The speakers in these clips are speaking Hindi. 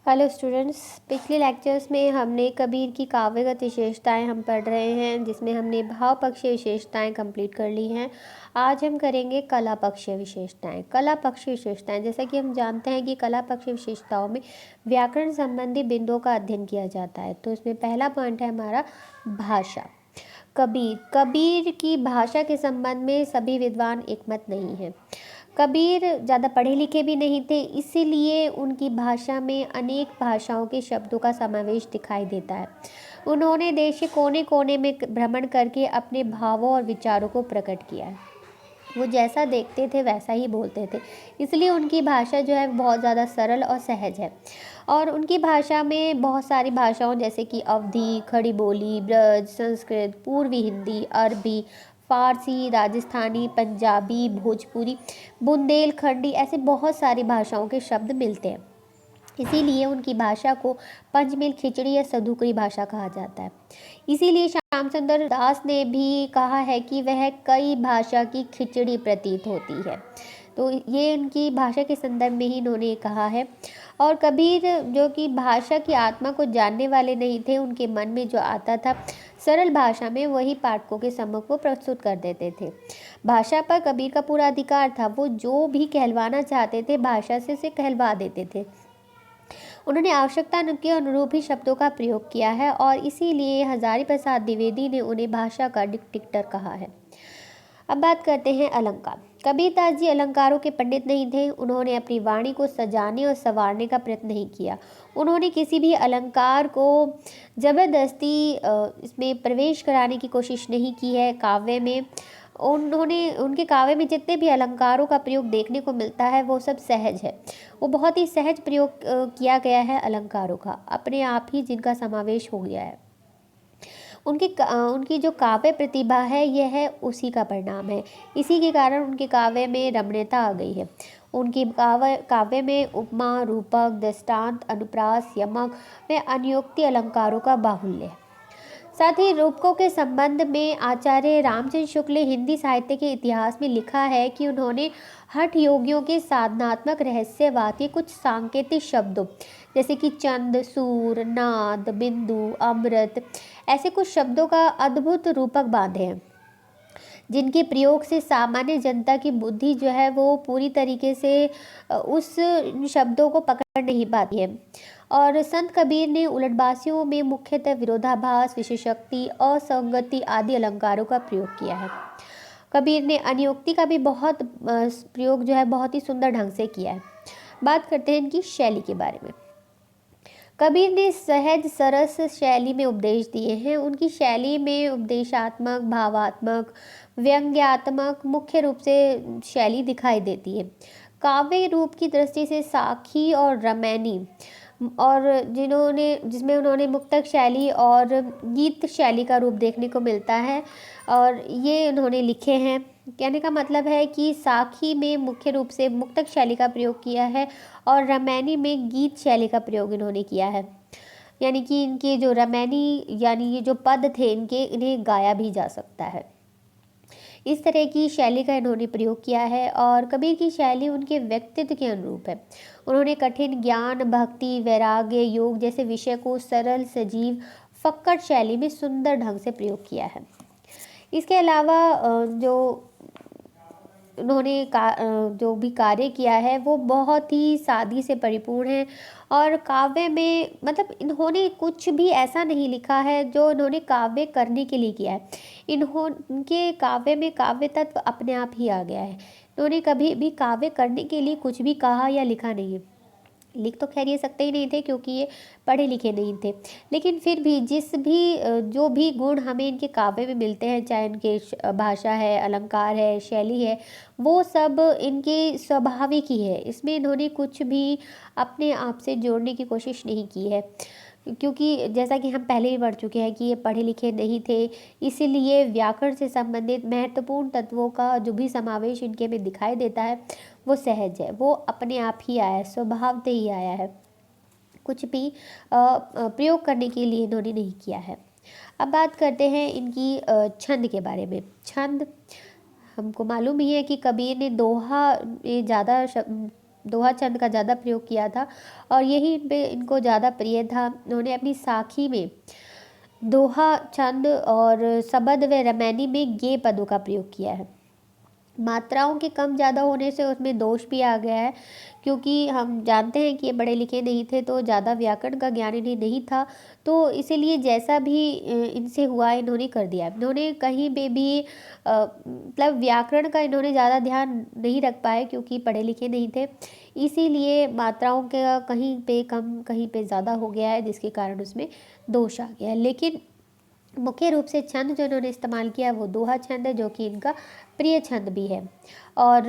हेलो स्टूडेंट्स, पिछले लेक्चर्स में हमने कबीर की काव्यगत विशेषताएं हम पढ़ रहे हैं, जिसमें हमने भाव पक्षीय विशेषताएं कंप्लीट कर ली हैं। आज हम करेंगे कला पक्षीय विशेषताएं। कला पक्षीय विशेषताएं, जैसा कि हम जानते हैं कि कला पक्षीय विशेषताओं में व्याकरण संबंधी बिंदुओं का अध्ययन किया जाता है। तो इसमें पहला पॉइंट है हमारा भाषा। कबीर की भाषा के संबंध में सभी विद्वान एकमत नहीं हैं। कबीर ज़्यादा पढ़े लिखे भी नहीं थे, इसीलिए उनकी भाषा में अनेक भाषाओं के शब्दों का समावेश दिखाई देता है। उन्होंने देश के कोने कोने में भ्रमण करके अपने भावों और विचारों को प्रकट किया है। वो जैसा देखते थे वैसा ही बोलते थे, इसलिए उनकी भाषा जो है बहुत ज़्यादा सरल और सहज है। और उनकी भाषा में बहुत सारी भाषाओं जैसे कि अवधी, खड़ी बोली, ब्रज, संस्कृत, पूर्वी हिंदी, अरबी, फारसी, राजस्थानी, पंजाबी, भोजपुरी, बुंदेलखंडी, ऐसे बहुत सारी भाषाओं के शब्द मिलते हैं। इसीलिए उनकी भाषा को पंचमेल खिचड़ी या सदुकरी भाषा कहा जाता है। इसीलिए श्याम सुंदर दास ने भी कहा है कि वह कई भाषा की खिचड़ी प्रतीत होती है। तो ये उनकी भाषा के संदर्भ में ही इन्होंने कहा है। और कबीर जो कि भाषा की आत्मा को जानने वाले नहीं थे, उनके मन में जो आता था सरल भाषा में वही पाठकों के सम्मुख वो प्रस्तुत कर देते थे। भाषा पर कबीर का पूरा अधिकार था। वो जो भी कहलवाना चाहते थे भाषा से उसे कहलवा देते थे। उन्होंने आवश्यकता के अनुरूप ही शब्दों का प्रयोग किया है और इसीलिए हजारी प्रसाद द्विवेदी ने उन्हें भाषा का डिक्टेटर कहा है। अब बात करते हैं अलंकार। कबीरदास जी अलंकारों के पंडित नहीं थे। उन्होंने अपनी वाणी को सजाने और संवारने का प्रयत्न नहीं किया। उन्होंने किसी भी अलंकार को जबरदस्ती इसमें प्रवेश कराने की कोशिश नहीं की है काव्य में। उनके काव्य में जितने भी अलंकारों का प्रयोग देखने को मिलता है वो सब सहज है। वो बहुत ही सहज प्रयोग किया गया है अलंकारों का, अपने आप ही जिनका समावेश हो गया है। उनकी जो काव्य प्रतिभा है यह है उसी का परिणाम है। इसी के कारण उनके काव्य में रमणीयता आ गई है। उनकी काव्य में उपमा, रूपक, दृष्टांत, अनुप्रास, यमक व अन्योक्ति अलंकारों का बाहुल्य है। साथ ही रूपकों के संबंध में आचार्य रामचंद्र शुक्ल ने हिंदी साहित्य के इतिहास में लिखा है कि उन्होंने हठ योगियों के साधनात्मक रहस्यवाद के कुछ सांकेतिक शब्दों जैसे कि चंद, सूर, नाद, बिंदु, अमृत, ऐसे कुछ शब्दों का अद्भुत रूपक बांधे हैं, जिनके प्रयोग से सामान्य जनता की बुद्धि जो है वो पूरी तरीके से उस शब्दों को पकड़ नहीं पाती है। और संत कबीर ने उलटबासियों में मुख्यतः विरोधाभास, विशेषोक्ति, असंगति आदि अलंकारों का प्रयोग किया है। कबीर ने अन्योक्ति का भी बहुत प्रयोग जो है बहुत ही सुंदर ढंग से किया है। बात करते हैं इनकी शैली के बारे में। कबीर ने सहज सरस शैली में उपदेश दिए हैं। उनकी शैली में उपदेशात्मक, भावात्मक, व्यंग्यात्मक मुख्य रूप से शैली दिखाई देती है। काव्य रूप की दृष्टि से साखी और रमैनी और जिसमें उन्होंने मुक्तक शैली और गीत शैली का रूप देखने को मिलता है और ये उन्होंने लिखे हैं। कहने का मतलब है कि साखी में मुख्य रूप से मुक्तक शैली का प्रयोग किया है और रमैनी में गीत शैली का प्रयोग इन्होंने किया है। यानी कि इनके जो रमैनी यानी ये जो पद थे इन्हें गाया भी जा सकता है। इस तरह की शैली का इन्होंने प्रयोग किया है और कबीर की शैली उनके व्यक्तित्व के अनुरूप है। उन्होंने कठिन ज्ञान, भक्ति, वैराग्य, योग जैसे विषय को सरल, सजीव, फक्कड़ शैली में सुंदर ढंग से प्रयोग किया है। इसके अलावा जो उन्होंने जो भी कार्य किया है वो बहुत ही सादगी से परिपूर्ण है और काव्य में मतलब इन्होंने कुछ भी ऐसा नहीं लिखा है जो इन्होंने काव्य करने के लिए किया है। इनके काव्य में काव्य तत्व अपने आप ही आ गया है। इन्होंने कभी भी काव्य करने के लिए कुछ भी कहा या लिखा नहीं है। लिख तो खैर ये सकते ही नहीं थे क्योंकि ये पढ़े लिखे नहीं थे, लेकिन फिर भी जो भी गुण हमें इनके काव्य में मिलते हैं, चाहे इनके भाषा है, अलंकार है, शैली है, वो सब इनके स्वाभाविक ही है। इसमें इन्होंने कुछ भी अपने आप से जोड़ने की कोशिश नहीं की है, क्योंकि जैसा कि हम पहले ही पढ़ चुके हैं कि ये पढ़े लिखे नहीं थे, इसीलिए व्याकरण से संबंधित महत्वपूर्ण तत्वों का जो भी समावेश इनके में दिखाई देता है वो सहज है, वो अपने आप ही आया है, स्वभाव से ही आया है, कुछ भी प्रयोग करने के लिए इन्होंने नहीं किया है। अब बात करते हैं इनकी छंद के बारे में। छंद हमको मालूम ही है कि कबीर ने दोहा ज़्यादा दोहा छंद का ज़्यादा प्रयोग किया था और यही इनको ज़्यादा प्रिय था। उन्होंने अपनी साखी में दोहा छंद और सबद व रमैनी में गे पदों का प्रयोग किया है। मात्राओं के कम ज़्यादा होने से उसमें दोष भी आ गया है, क्योंकि हम जानते हैं कि ये पढ़े लिखे नहीं थे, तो ज़्यादा व्याकरण का ज्ञान इन्हें नहीं था, तो इसीलिए जैसा भी इनसे हुआ इन्होंने कर दिया। इन्होंने कहीं पे भी मतलब व्याकरण का इन्होंने ज़्यादा ध्यान नहीं रख पाए, क्योंकि पढ़े लिखे नहीं थे, इसीलिए मात्राओं का कहीं पे कम कहीं पे ज़्यादा हो गया है, जिसके कारण उसमें दोष आ गया है। लेकिन मुख्य रूप से छंद जो इन्होंने इस्तेमाल किया वो दोहा छंद है, जो कि इनका प्रिय छंद भी है। और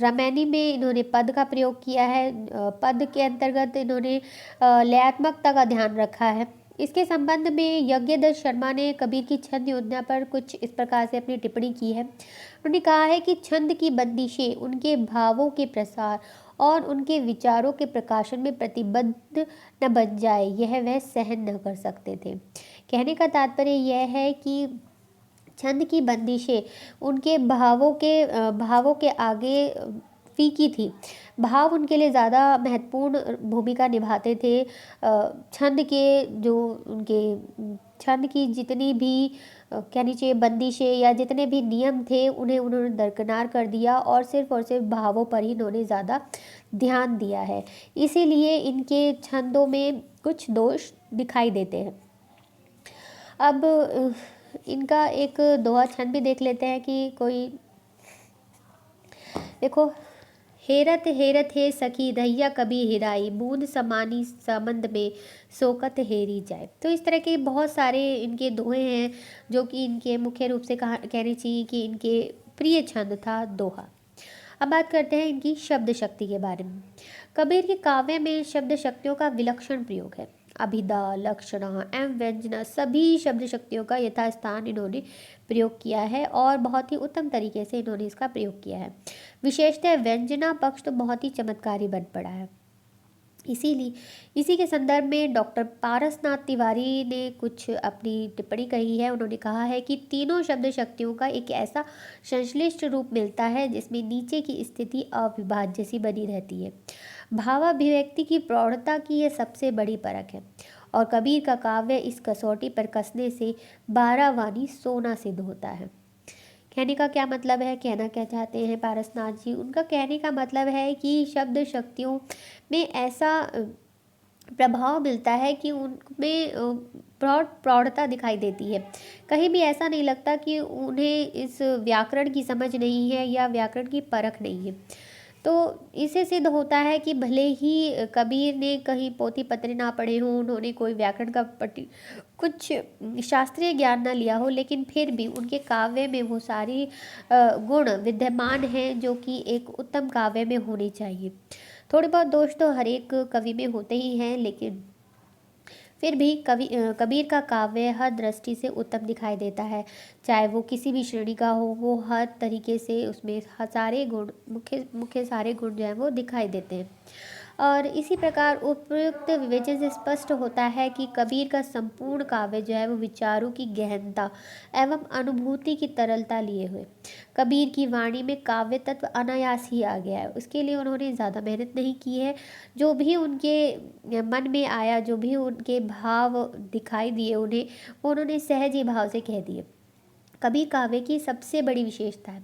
रमैनी में इन्होंने पद का प्रयोग किया है। पद के अंतर्गत इन्होंने लयात्मकता का ध्यान रखा है। इसके संबंध में यज्ञदत्त शर्मा ने कबीर की छंद योजना पर कुछ इस प्रकार से अपनी टिप्पणी की है। उन्होंने कहा है कि छंद की बंदिशें उनके भावों के प्रसार और उनके विचारों के प्रकाशन में प्रतिबद्ध न बन जाए, यह वह सहन न कर सकते थे। कहने का तात्पर्य यह है कि छंद की बंदिशें उनके भावों के आगे फीकी थी। भाव उनके लिए ज़्यादा महत्वपूर्ण भूमिका निभाते थे। छंद के जो उनके छंद की जितनी भी कहनी चाहिए बंदिशें या जितने भी नियम थे उन्हें उन्होंने दरकिनार कर दिया और सिर्फ भावों पर ही इन्होंने ज़्यादा ध्यान दिया है। इसीलिए इनके छंदों में कुछ दोष दिखाई देते हैं। अब इनका एक दोहा छंद भी देख लेते हैं कि कोई देखो, हेरत हेरत हे सखी दैया कभी हेराई, बूंद समानी समंद में सोकत हेरी जाए। तो इस तरह के बहुत सारे इनके दोहे हैं, जो कि इनके मुख्य रूप से कहनी चाहिए कि इनके प्रिय छंद था दोहा। अब बात करते हैं इनकी शब्द शक्ति के बारे में। कबीर के काव्य में शब्द शक्तियों का विलक्षण प्रयोग है। अभिधा, लक्षणा एवं व्यंजना सभी शब्द शक्तियों का यथास्थान इन्होंने प्रयोग किया है और बहुत ही उत्तम तरीके से इन्होंने इसका प्रयोग किया है। विशेषतः व्यंजना पक्ष तो बहुत ही चमत्कारी बन पड़ा है। इसी के संदर्भ में डॉक्टर पारसनाथ तिवारी ने कुछ अपनी टिप्पणी कही है। उन्होंने कहा है कि तीनों शब्द शक्तियों का एक ऐसा संश्लिष्ट रूप मिलता है जिसमें नीचे की स्थिति अविभाज्य सी बनी रहती है। भावाभिव्यक्ति की प्रौढ़ता की यह सबसे बड़ी परख है और कबीर का काव्य इस कसौटी पर कसने से 12 वाणी सोना सिद्ध होता है। कहने का क्या मतलब है, कहना क्या चाहते हैं पारसनाथ जी? उनका कहने का मतलब है कि शब्द शक्तियों में ऐसा प्रभाव मिलता है कि उनमें प्रौढ़ता दिखाई देती है। कहीं भी ऐसा नहीं लगता कि उन्हें इस व्याकरण की समझ नहीं है या व्याकरण की परख नहीं है। तो इससे सिद्ध होता है कि भले ही कबीर ने कहीं पोथी पत्र ना पढ़े हों, उन्होंने कोई व्याकरण का कुछ शास्त्रीय ज्ञान ना लिया हो, लेकिन फिर भी उनके काव्य में वो सारी गुण विद्यमान हैं जो कि एक उत्तम काव्य में होने चाहिए। थोड़े बहुत दोष तो हर एक कवि में होते ही हैं, लेकिन फिर भी कबीर का काव्य हर दृष्टि से उत्तम दिखाई देता है। चाहे वो किसी भी श्रेणी का हो, वो हर तरीके से उसमें सारे गुण मुख्य सारे गुण जो है वो दिखाई देते हैं। और इसी प्रकार उपयुक्त विवेचन से स्पष्ट होता है कि कबीर का संपूर्ण काव्य जो है वो विचारों की गहनता एवं अनुभूति की तरलता लिए हुए। कबीर की वाणी में काव्य तत्व अनायास ही आ गया है। उसके लिए उन्होंने ज़्यादा मेहनत नहीं की है। जो भी उनके मन में आया, जो भी उनके भाव दिखाई दिए उन्हें, वो उन्होंने सहज ही भाव से कह दिए। कबीर काव्य की सबसे बड़ी विशेषता है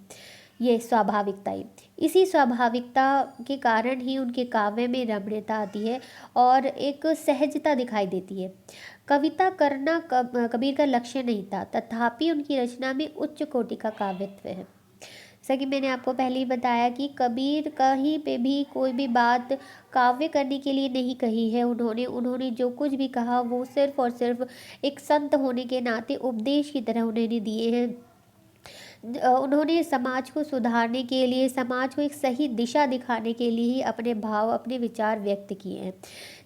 ये स्वाभाविकता ही। इसी स्वाभाविकता के कारण ही उनके काव्य में रमणीयता आती है और एक सहजता दिखाई देती है। कविता करना कबीर का लक्ष्य नहीं था, तथापि उनकी रचना में उच्च कोटि का काव्यत्व है। जैसा कि मैंने आपको पहले ही बताया कि कबीर कहीं पे भी कोई भी बात काव्य करने के लिए नहीं कही है। उन्होंने जो कुछ भी कहा वो सिर्फ और सिर्फ एक संत होने के नाते उपदेश की तरह उन्होंने दिए हैं। उन्होंने समाज को सुधारने के लिए, समाज को एक सही दिशा दिखाने के लिए ही अपने भाव, अपने विचार व्यक्त किए हैं,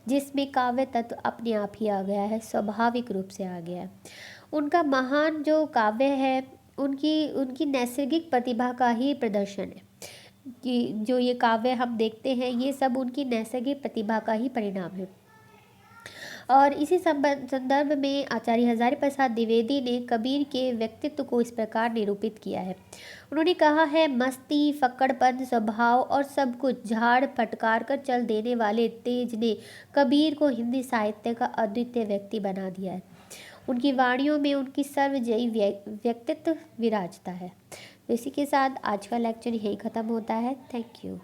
जिसमें काव्य तत्व अपने आप ही आ गया है, स्वाभाविक रूप से आ गया है। उनका महान जो काव्य है उनकी नैसर्गिक प्रतिभा का ही प्रदर्शन है कि जो ये काव्य हम देखते हैं ये सब उनकी नैसर्गिक प्रतिभा का ही परिणाम है। और इसी संदर्भ में आचार्य हजारी प्रसाद द्विवेदी ने कबीर के व्यक्तित्व को इस प्रकार निरूपित किया है। उन्होंने कहा है, मस्ती, फक्कड़पन स्वभाव और सब कुछ झाड़ फटकार कर चल देने वाले तेज ने कबीर को हिंदी साहित्य का अद्वितीय व्यक्ति बना दिया है। उनकी वाणियों में उनकी सर्वजयी व्यक्तित्व विराजता है। तो इसी के साथ आज का लेक्चर यही ख़त्म होता है। Thank you.